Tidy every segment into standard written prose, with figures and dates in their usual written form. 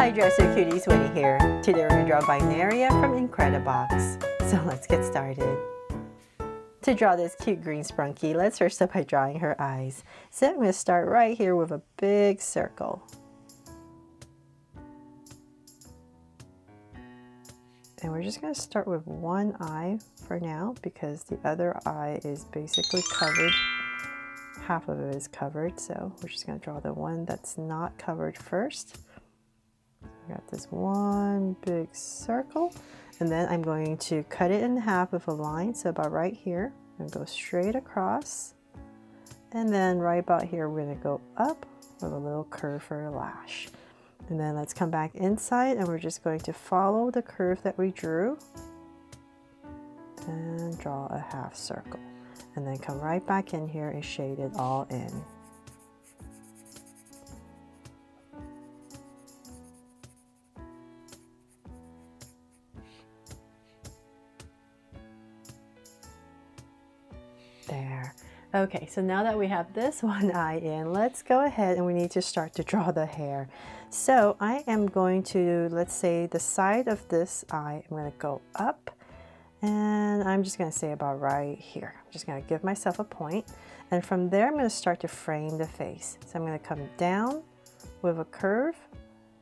Hi Dresser Cuties, Winnie here. Today we're going to draw Vineria from Incredibox. So let's get started. To draw this cute green sprunky, let's first start by drawing her eyes. So I'm going to start right here with a big circle. And we're just going to start with one eye for now because the other eye is basically covered. Half of it is covered, so we're just going to draw the one that's not covered first. We got this one big circle, and then I'm going to cut it in half with a line, so about right here. I'm going to go straight across, and then right about here we're going to go up with a little curve for a lash. And then let's come back inside, and we're just going to follow the curve that we drew and draw a half circle. And then come right back in here and shade it all in. There. Okay, so now that we have this one eye in, let's go ahead and we need to start to draw the hair. So I am going to, let's say the side of this eye, I'm going to go up. And I'm just going to say about right here. I'm just going to give myself a point. And from there, I'm going to start to frame the face. So I'm going to come down with a curve,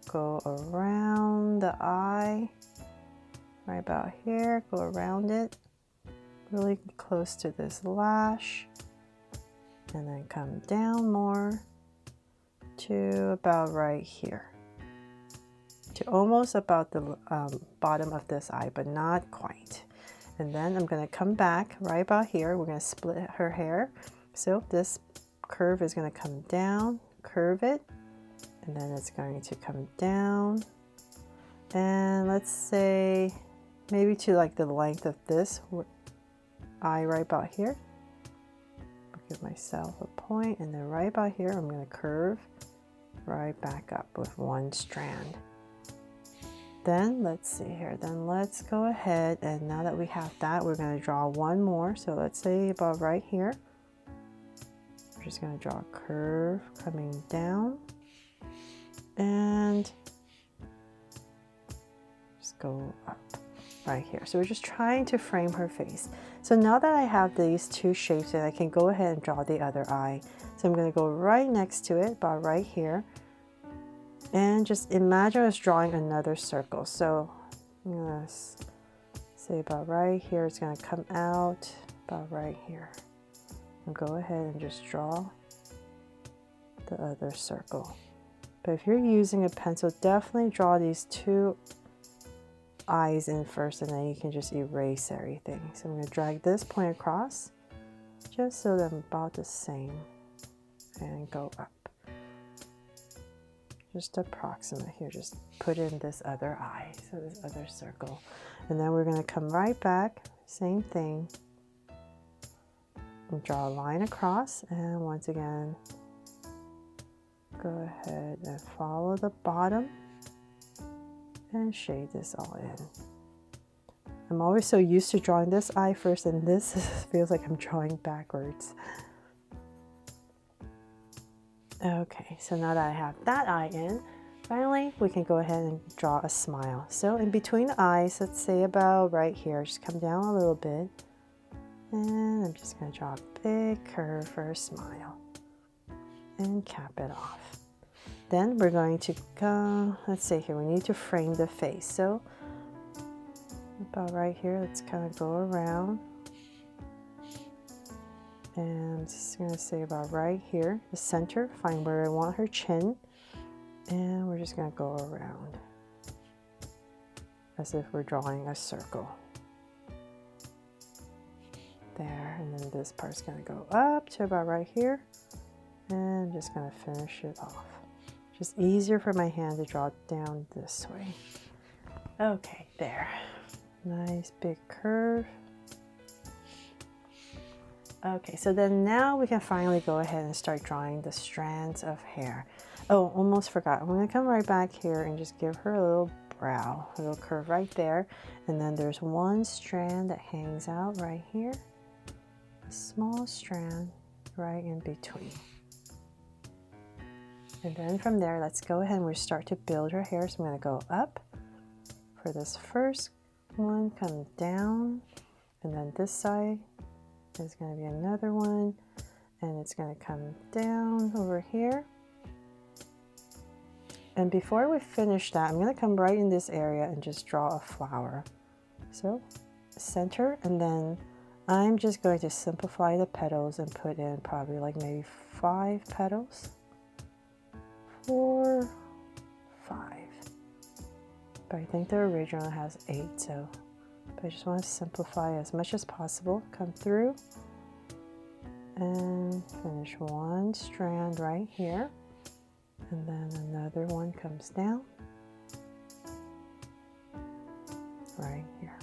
go around the eye, right about here, go around it, really close to this lash, and then come down more to about right here. To almost about the bottom of this eye, but not quite. And then I'm going to come back right about here. We're going to split her hair. So this curve is going to come down, curve it, and then it's going to come down. And let's say maybe to like the length of this eye right about here. I'll give myself a point, and then right about here I'm going to curve right back up with one strand. Then let's see here, then let's go ahead, and now that we have that, we're going to draw one more. So let's say about right here, we're just going to draw a curve coming down and just go up right here. So we're just trying to frame her face. So now that I have these two shapes, I can go ahead and draw the other eye. So I'm going to go right next to it, about right here. And just imagine us drawing another circle. So I'm going to say about right here, it's going to come out about right here. And go ahead and just draw the other circle. But if you're using a pencil, definitely draw these two eyes in first, and then you can just erase everything. So I'm going to drag this point across just so they're about the same and go up. Just approximate here, just put in this other eye, so this other circle. And then we're going to come right back, same thing, and draw a line across, and once again, go ahead and follow the bottom and shade this all in. I'm always so used to drawing this eye first, and this feels like I'm drawing backwards. Okay, so now that I have that eye in, finally we can go ahead and draw a smile. So in between the eyes, let's say about right here, just come down a little bit, and I'm just going to draw a big curve for a smile and cap it off. Then we're going to go, let's say here, we need to frame the face. So about right here, let's kind of go around. And I'm just going to say about right here, the center, find where I want her chin, and we're just going to go around as if we're drawing a circle. There, and then this part's going to go up to about right here, and I'm just going to finish it off. Just easier for my hand to draw down this way. Okay, there. Nice big curve. Okay, so then now we can finally go ahead and start drawing the strands of hair. Oh, almost forgot. I'm going to come right back here and just give her a little brow, a little curve right there. And then there's one strand that hangs out right here. A small strand right in between. And then from there, let's go ahead and we start to build her hair. So I'm going to go up for this first one, come down, and then this side is going to be another one, and it's going to come down over here. And before we finish that, I'm going to come right in this area and just draw a flower. So center, and then I'm just going to simplify the petals and put in probably like maybe 5 petals. 4, 5. But I think the original has 8, so but I just want to simplify as much as possible. Come through and finish one strand right here, and then another one comes down right here.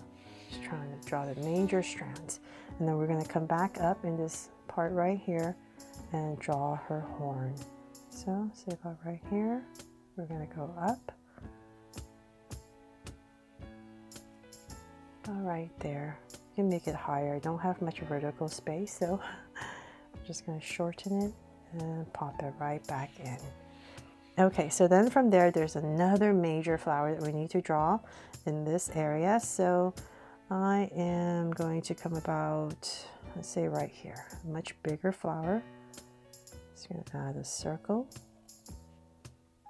Just trying to draw the major strands, and then we're going to come back up in this part right here and draw her horn. So say about right here, we're going to go up. All right, there. You can make it higher. I don't have much vertical space, so I'm just going to shorten it and pop it right back in. Okay, so then from there, there's another major flower that we need to draw in this area. So I am going to come about, let's say right here, a much bigger flower. Just going to add a circle.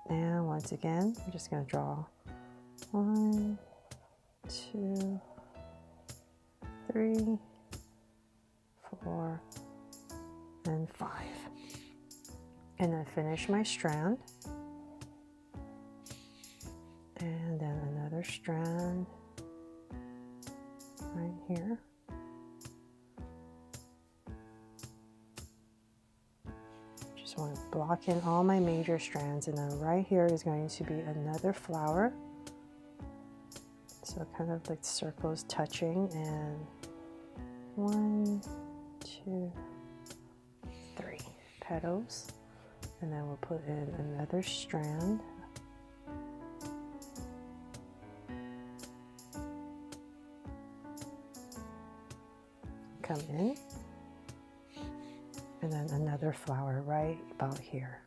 And once again, I'm just going to draw 1, 2, 3, 4, and 5. And then finish my strand. And then another strand right here. Just want to block in all my major strands, and then right here is going to be another flower. So kind of like circles touching, and 1, 2, 3 petals, and then we'll put in another strand. Come in, and then another flower right about here.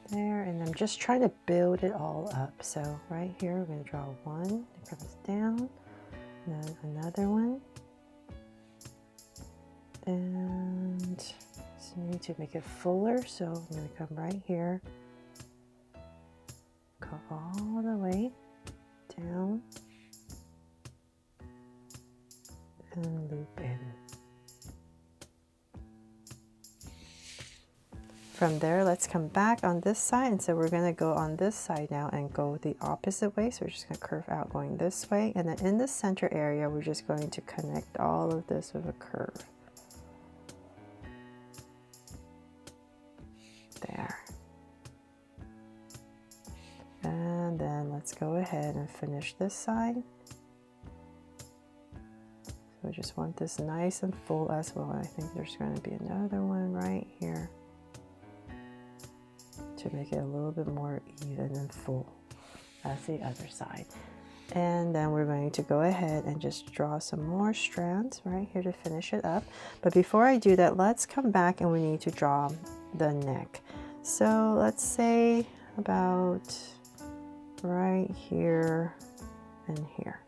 There, and I'm just trying to build it all up. So right here, we're going to draw one that comes down, and then another one, and so I need to make it fuller. So I'm going to come right here, go all the way down, and loop in. From there, let's come back on this side, and so we're going to go on this side now and go the opposite way. So we're just going to curve out going this way, and then in the center area, we're just going to connect all of this with a curve. There. And then let's go ahead and finish this side. So I just want this nice and full as well. I think there's going to be another one right here to make it a little bit more even and full as the other side. And then we're going to go ahead and just draw some more strands right here to finish it up. But before I do that, let's come back and we need to draw the neck. So let's say about right here and here.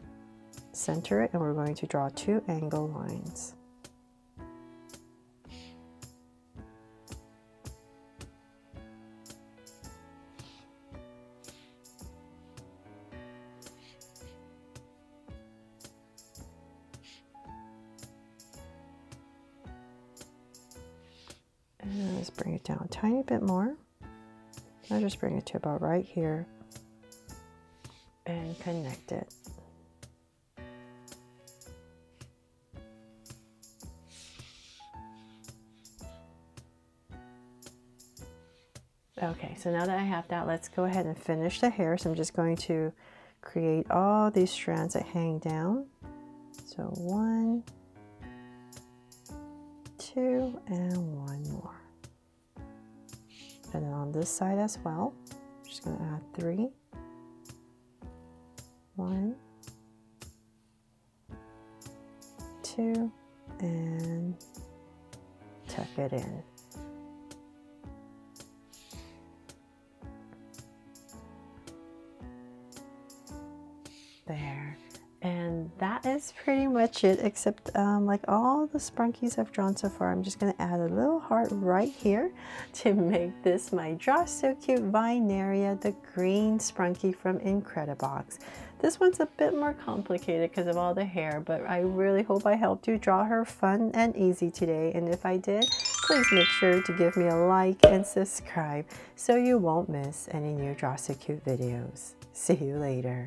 Center it, and we're going to draw 2 angle lines. And let's bring it down a tiny bit more. I'll just bring it to about right here and connect it. Okay, so now that I have that, let's go ahead and finish the hair. So I'm just going to create all these strands that hang down. So 1, 2, 2, and 1 more. And then on this side as well, I'm just going to add 3, 1, 2, and tuck it in. There. And that is pretty much it, except like all the sprunkies I've drawn so far, I'm just going to add a little heart right here to make this my Draw So Cute Vineria, the green sprunky from Incredibox. This one's a bit more complicated because of all the hair, but I really hope I helped you draw her fun and easy today. And if I did, please make sure to give me a like and subscribe so you won't miss any new Draw So Cute videos. See you later.